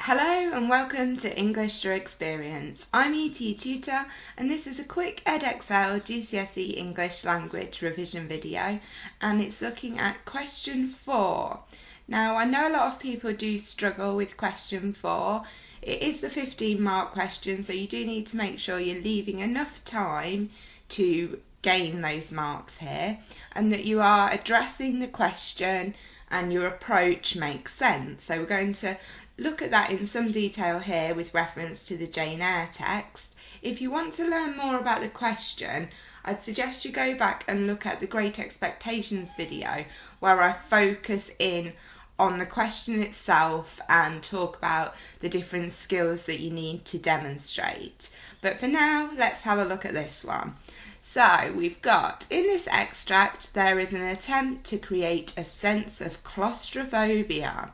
Hello and welcome to English Through Experience. I'm ET Tutor and this is a quick Edexcel GCSE English language revision video, and it's looking at question 4. Now I know a lot of people do struggle with question 4. It is the 15-mark question, so you do need to make sure you're leaving enough time to gain those marks here and that you are addressing the question and your approach makes sense. So we're going to look at that in some detail here with reference to the Jane Eyre text. If you want to learn more about the question, I'd suggest you go back and look at the Great Expectations video where I focus in on the question itself and talk about the different skills that you need to demonstrate. But for now, let's have a look at this one. So we've got, in this extract, there is an attempt to create a sense of claustrophobia.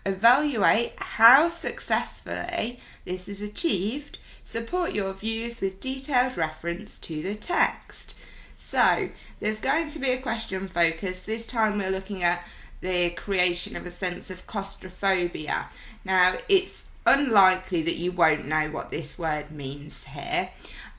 Evaluate how successfully this is achieved. Support your views with detailed reference to the text. So there's going to be a question focus. This time we're looking at the creation of a sense of claustrophobia. Now it's unlikely that you won't know what this word means here.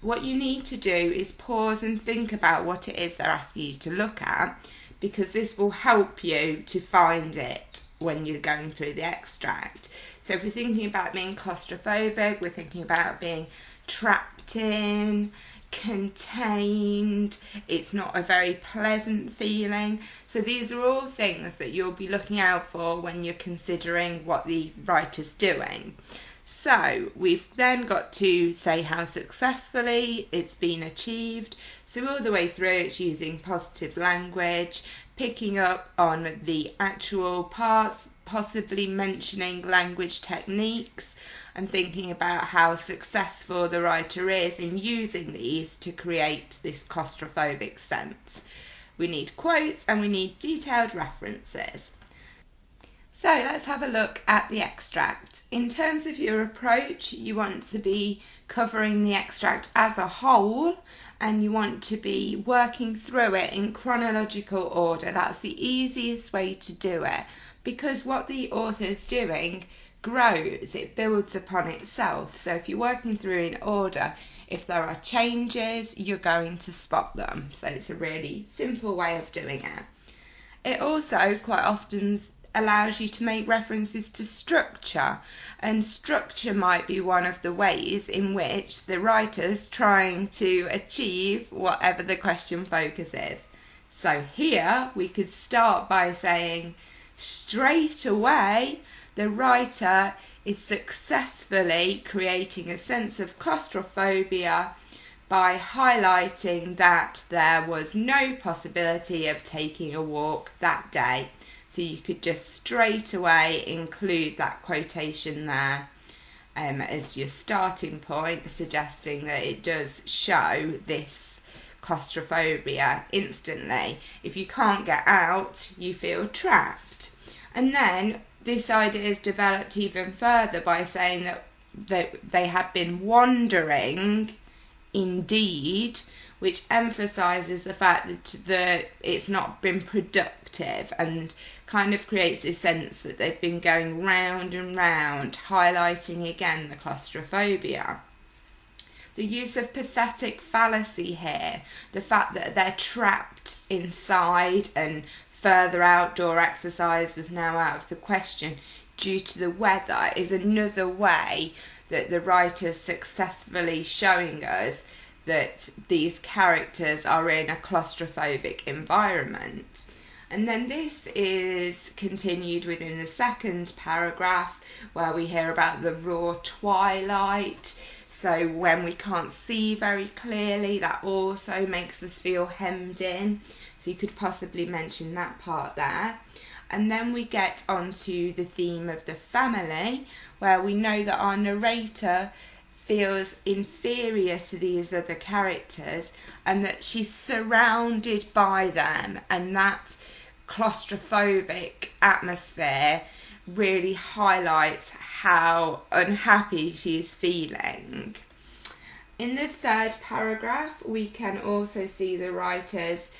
What you need to do is pause and think about what it is they're asking you to look at, because this will help you to find it when you're going through the extract. So if we're thinking about being claustrophobic, we're thinking about being trapped in, contained, it's not a very pleasant feeling. So these are all things that you'll be looking out for when you're considering what the writer's doing. So we've then got to say how successfully it's been achieved. So all the way through it's using positive language, picking up on the actual parts, possibly mentioning language techniques and thinking about how successful the writer is in using these to create this claustrophobic sense. We need quotes and we need detailed references. So let's have a look at the extract. In terms of your approach, you want to be covering the extract as a whole and you want to be working through it in chronological order. That's the easiest way to do it, because what the author's doing grows, it builds upon itself. So if you're working through in order, if there are changes, you're going to spot them. So it's a really simple way of doing it. It also quite often allows you to make references to structure, and structure might be one of the ways in which the writer's trying to achieve whatever the question focus is. So here we could start by saying straight away the writer is successfully creating a sense of claustrophobia by highlighting that there was no possibility of taking a walk that day. So you could just straight away include that quotation there as your starting point, suggesting that it does show this claustrophobia instantly. If you can't get out, you feel trapped. And then this idea is developed even further by saying that they have been wandering indeed, which emphasises the fact that it's not been productive and kind of creates this sense that they've been going round and round, highlighting again the claustrophobia. The use of pathetic fallacy here, the fact that they're trapped inside and further outdoor exercise was now out of the question due to the weather, is another way that the writer's successfully showing us that these characters are in a claustrophobic environment. And then this is continued within the second paragraph where we hear about the raw twilight. So when we can't see very clearly, that also makes us feel hemmed in. So you could possibly mention that part there. And then we get onto the theme of the family, where we know that our narrator feels inferior to these other characters and that she's surrounded by them, and that claustrophobic atmosphere really highlights how unhappy she's feeling. In the third paragraph we can also see the writers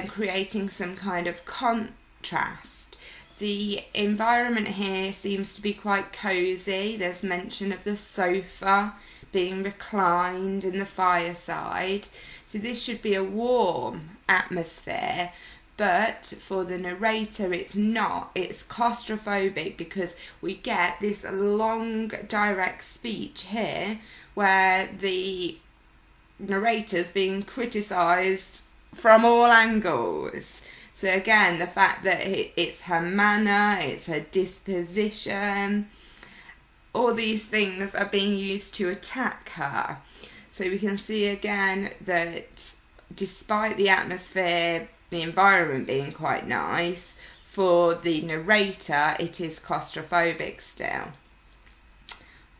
creating some kind of contrast. The environment here seems to be quite cosy. There's mention of the sofa being reclined and the fireside. So this should be a warm atmosphere, but for the narrator it's not. It's claustrophobic because we get this long direct speech here where the narrator's being criticised from all angles. So again, the fact that it's her manner, it's her disposition, all these things are being used to attack her. So we can see again that despite the atmosphere, the environment being quite nice, for the narrator it is claustrophobic still.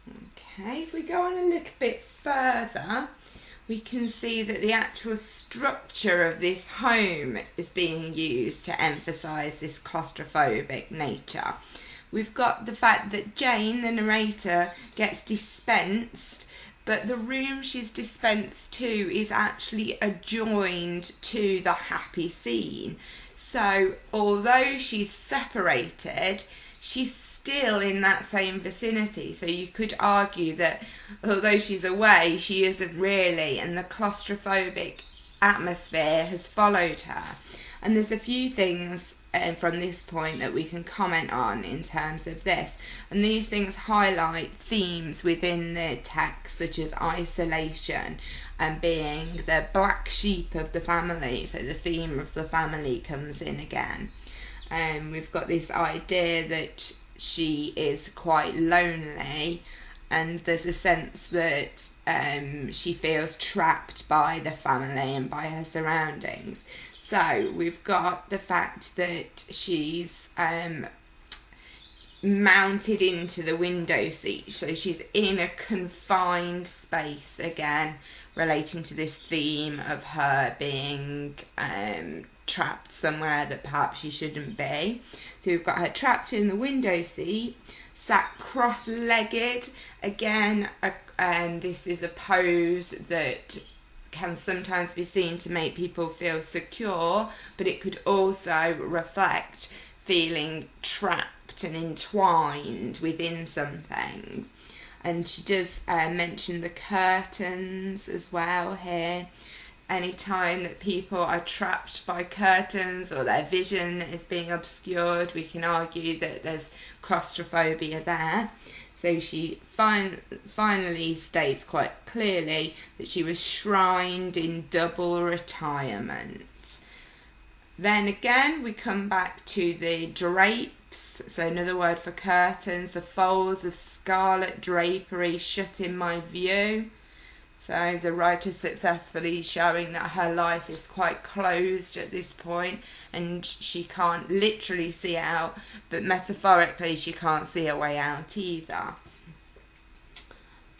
Okay, if we go on a little bit further, we can see that the actual structure of this home is being used to emphasise this claustrophobic nature. We've got the fact that Jane, the narrator, gets dispensed, but the room she's dispensed to is actually adjoined to the happy scene. So although she's separated, she's still in that same vicinity. So you could argue that although she's away, she isn't really, and the claustrophobic atmosphere has followed her. And there's a few things from this point that we can comment on in terms of this, and these things highlight themes within the text, such as isolation and being the black sheep of the family. So the theme of the family comes in again. We've got this idea that she is quite lonely, and there's a sense that she feels trapped by the family and by her surroundings. So we've got the fact that she's mounted into the window seat, so she's in a confined space, again relating to this theme of her being trapped somewhere that perhaps she shouldn't be. So we've got her trapped in the window seat, sat cross-legged. Again, this is a pose that can sometimes be seen to make people feel secure, but it could also reflect feeling trapped and entwined within something. And she does mention the curtains as well here. Anytime that people are trapped by curtains or their vision is being obscured, we can argue that there's claustrophobia there. So she finally states quite clearly that she was shrined in double retirement. Then again, we come back to the drapes. So another word for curtains, the folds of scarlet drapery shut in my view. So the writer successfully showing that her life is quite closed at this point, and she can't literally see out, but metaphorically she can't see a way out either.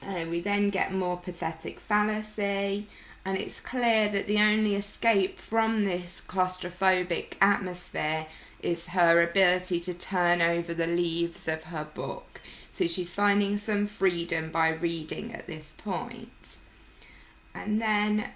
We then get more pathetic fallacy, and it's clear that the only escape from this claustrophobic atmosphere is her ability to turn over the leaves of her book. So she's finding some freedom by reading at this point. And then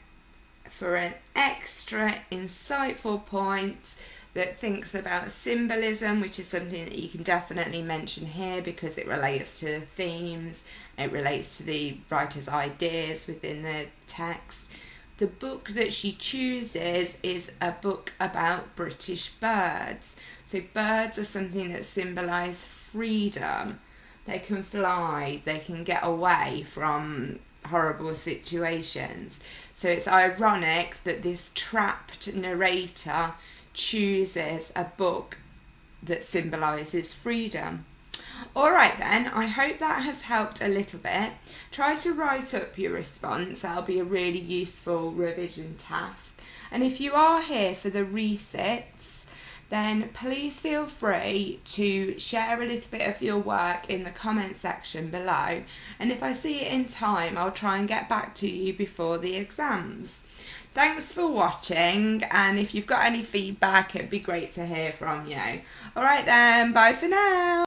for an extra insightful point that thinks about symbolism, which is something that you can definitely mention here because it relates to the themes, it relates to the writer's ideas within the text. The book that she chooses is a book about British birds. So birds are something that symbolise freedom. They can fly, they can get away from horrible situations. So it's ironic that this trapped narrator chooses a book that symbolises freedom. Alright then, I hope that has helped a little bit. Try to write up your response, that'll be a really useful revision task. And if you are here for the resits, then please feel free to share a little bit of your work in the comment section below, and if I see it in time I'll try and get back to you before the exams. Thanks for watching, and if you've got any feedback it'd be great to hear from you. Alright then, bye for now.